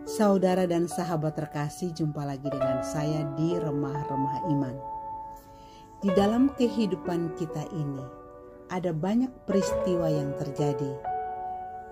Saudara dan sahabat terkasih, jumpa lagi dengan saya di Remah-Remah Iman. Di dalam kehidupan kita ini ada banyak peristiwa yang terjadi.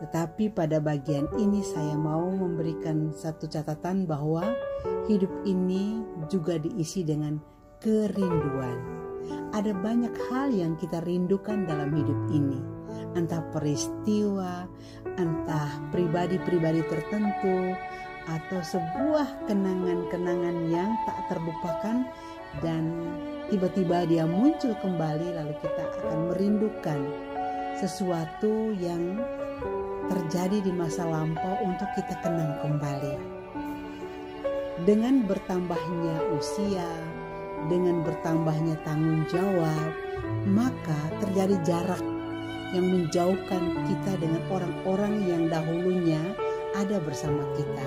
Tetapi pada bagian ini saya mau memberikan satu catatan bahwa hidup ini juga diisi dengan kerinduan. Ada banyak hal yang kita rindukan dalam hidup ini. Entah peristiwa, entah pribadi-pribadi tertentu, atau sebuah kenangan-kenangan yang tak terlupakan, dan tiba-tiba dia muncul kembali, lalu kita akan merindukan sesuatu yang terjadi di masa lampau untuk kita kenang kembali. Dengan bertambahnya usia, dengan bertambahnya tanggung jawab, maka terjadi jarak yang menjauhkan kita dengan orang-orang yang dahulunya ada bersama kita.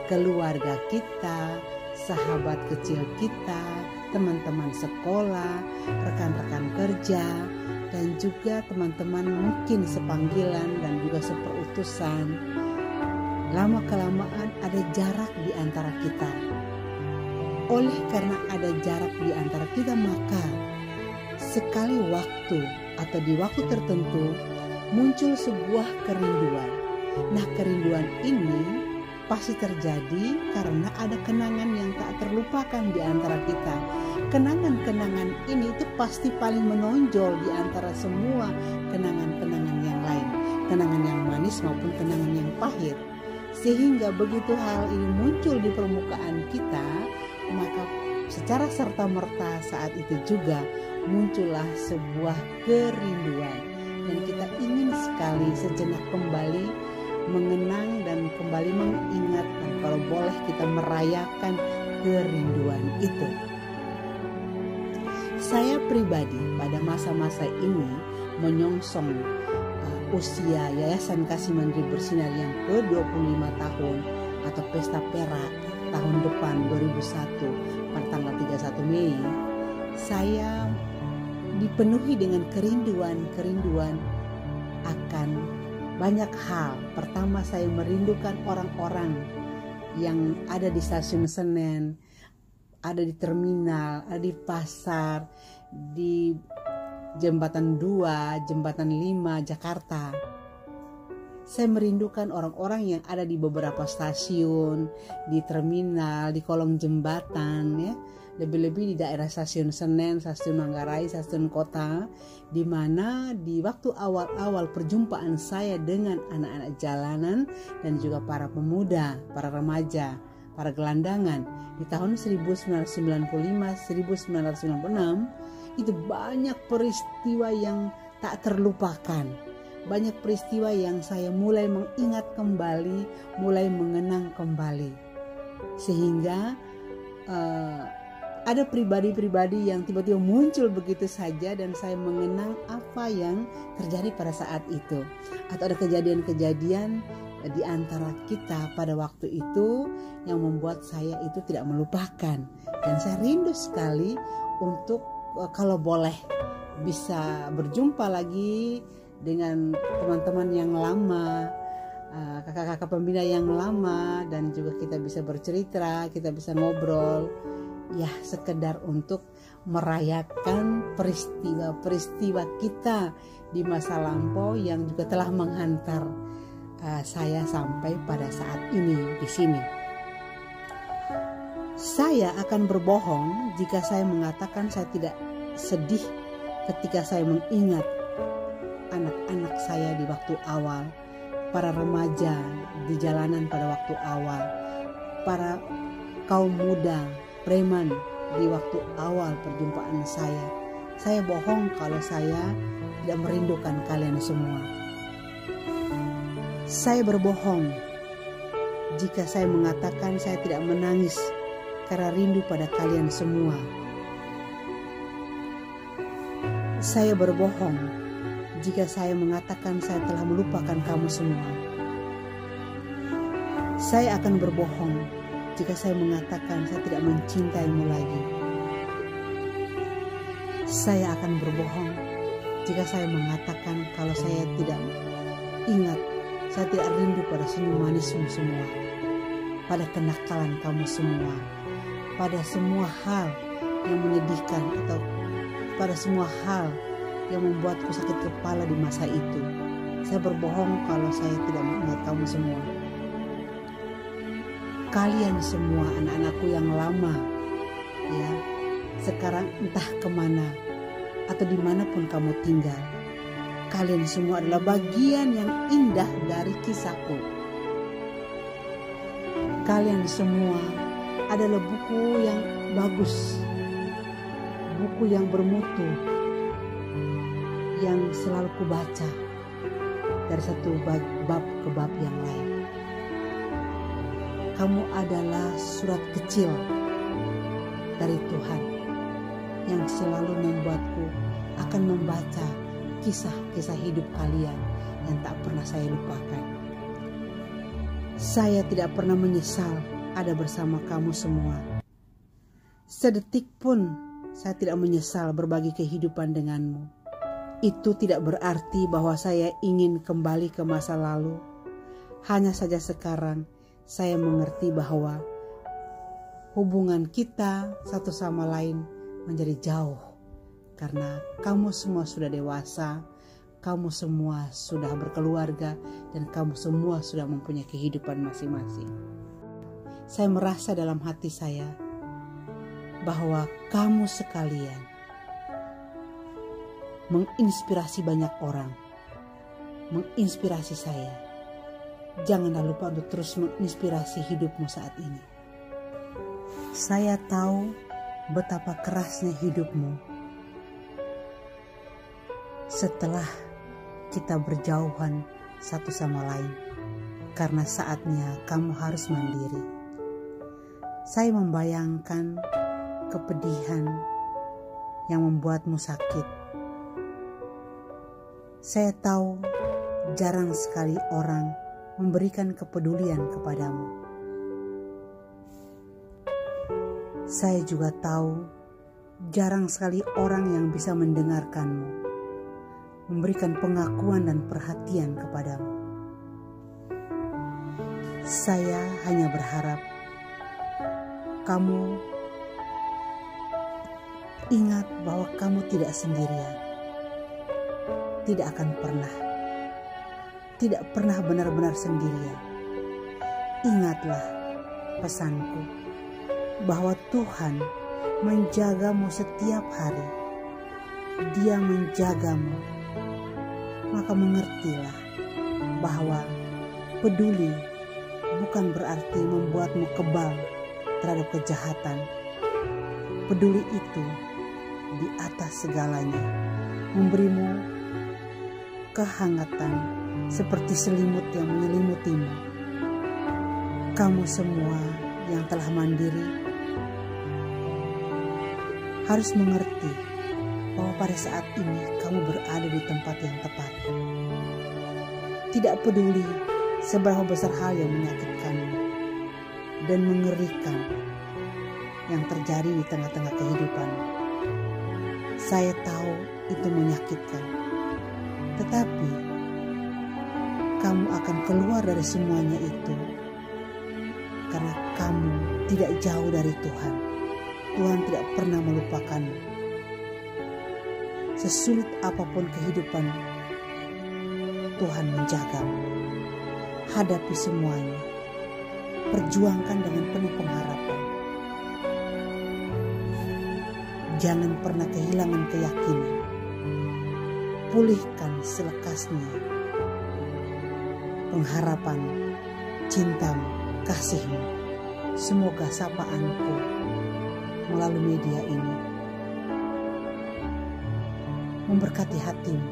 Keluarga kita, sahabat kecil kita, teman-teman sekolah, rekan-rekan kerja, dan juga teman-teman mungkin sepanggilan dan juga seperutusan. Lama-kelamaan ada jarak di antara kita. Oleh karena ada jarak di antara kita, maka sekali waktu atau di waktu tertentu muncul sebuah kerinduan. Nah, kerinduan ini pasti terjadi karena ada kenangan yang tak terlupakan di antara kita. Kenangan-kenangan ini itu pasti paling menonjol di antara semua kenangan-kenangan yang lain. Kenangan yang manis maupun kenangan yang pahit. Sehingga begitu hal ini muncul di permukaan kita, maka secara serta-merta saat itu juga muncullah sebuah kerinduan. Dan kita ingin sekali sejenak kembali mengenang dan kembali mengingat, dan kalau boleh kita merayakan kerinduan itu. Saya pribadi pada masa-masa ini menyongsong usia Yayasan Kasih Mandiri Bersinar yang ke-25 tahun atau Pesta Perak tahun depan 2001 pada tanggal 31 Mei. Saya dipenuhi dengan kerinduan akan banyak hal. Pertama, saya merindukan orang-orang yang ada di stasiun Senen, ada di terminal, ada di pasar, di Jembatan 2, Jembatan 5, Jakarta. Saya merindukan orang-orang yang ada di beberapa stasiun, di terminal, di kolong jembatan, ya. Lebih-lebih di daerah stasiun Senen, stasiun Manggarai, stasiun kota, di mana di waktu awal-awal perjumpaan saya dengan anak-anak jalanan dan juga para pemuda, para remaja, para gelandangan di tahun 1995-1996, itu banyak peristiwa yang tak terlupakan. Banyak peristiwa yang saya mulai mengingat kembali, mulai mengenang kembali. Sehingga ada pribadi-pribadi yang tiba-tiba muncul begitu saja dan saya mengenang apa yang terjadi pada saat itu. Atau ada kejadian-kejadian di antara kita pada waktu itu yang membuat saya itu tidak melupakan. Dan saya rindu sekali untuk kalau boleh bisa berjumpa lagi dengan teman-teman yang lama, kakak-kakak pembina yang lama, dan juga kita bisa bercerita, kita bisa ngobrol. Ya, sekedar untuk merayakan peristiwa-peristiwa kita di masa lampau yang juga telah menghantar saya sampai pada saat ini di sini. Saya akan berbohong jika saya mengatakan saya tidak sedih ketika saya mengingat anak-anak saya di waktu awal, para remaja di jalanan pada waktu awal, para kaum muda, preman di waktu awal perjumpaan saya. Saya bohong kalau saya tidak merindukan kalian semua. Saya berbohong jika saya mengatakan saya tidak menangis karena rindu pada kalian semua. Saya berbohong jika saya mengatakan saya telah melupakan kamu semua. Saya akan berbohong jika saya mengatakan saya tidak mencintaimu lagi. Saya akan berbohong jika saya mengatakan kalau saya tidak ingat, saya tidak rindu pada senyum manismu semua. pada kenakalan kamu semua, pada semua hal yang menyedihkan atau pada semua hal yang membuatku sakit kepala di masa itu. Saya berbohong kalau saya tidak mengingat kamu semua. Kalian semua anak-anakku yang lama, ya, sekarang entah kemana atau dimanapun kamu tinggal. Kalian semua adalah bagian yang indah dari kisahku. Kalian semua adalah buku yang bagus, buku yang bermutu, yang selalu kubaca dari satu bab ke bab yang lain. Kamu adalah surat kecil dari Tuhan yang selalu membuatku akan membaca kisah-kisah hidup kalian yang tak pernah saya lupakan. Saya tidak pernah menyesal ada bersama kamu semua. Sedetik pun saya tidak menyesal berbagi kehidupan denganmu. Itu tidak berarti bahwa saya ingin kembali ke masa lalu. Hanya saja sekarang saya mengerti bahwa hubungan kita satu sama lain menjadi jauh. Karena kamu semua sudah dewasa, kamu semua sudah berkeluarga, dan kamu semua sudah mempunyai kehidupan masing-masing. Saya merasa dalam hati saya bahwa kamu sekalian menginspirasi banyak orang, menginspirasi saya. Janganlah lupa untuk terus menginspirasi hidupmu saat ini. Saya tahu betapa kerasnya hidupmu setelah kita berjauhan satu sama lain, karena saatnya kamu harus mandiri. Saya membayangkan kepedihan yang membuatmu sakit. Saya tahu jarang sekali orang memberikan kepedulian kepadamu. Saya juga tahu jarang sekali orang yang bisa mendengarkanmu, memberikan pengakuan dan perhatian kepadamu. Saya hanya berharap kamu ingat bahwa kamu tidak sendirian. Tidak akan pernah. Tidak pernah benar-benar sendirian. Ingatlah pesanku bahwa Tuhan menjagamu setiap hari. Dia menjagamu. Maka mengertilah bahwa peduli bukan berarti membuatmu kebal terhadap kejahatan. Peduli itu di atas segalanya memberimu kehangatan seperti selimut yang menyelimutimu. Kamu semua yang telah mandiri harus mengerti bahwa pada saat ini kamu berada di tempat yang tepat. Tidak peduli seberapa besar hal yang menyakitkanmu dan mengerikan yang terjadi di tengah-tengah kehidupanmu. Saya tahu itu menyakitkan, tetapi kamu akan keluar dari semuanya itu karena kamu tidak jauh dari Tuhan. Tuhan tidak pernah melupakanmu. Sesulit apapun kehidupan, Tuhan menjagamu. Hadapi semuanya. Perjuangkan dengan penuh pengharapan. Jangan pernah kehilangan keyakinan. Pulihkan selekasnya pengharapan, cintamu, kasihmu. Semoga sapaanku melalui media ini memberkati hatimu,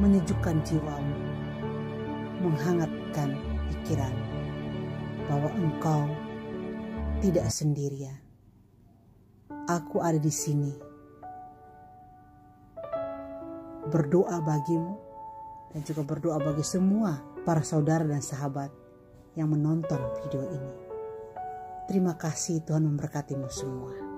menyejukkan jiwamu, menghangatkan pikiranmu bahwa engkau tidak sendirian. Aku ada di sini berdoa bagimu dan juga berdoa bagi semua para saudara dan sahabat yang menonton video ini. Terima kasih, Tuhan memberkatimu semua.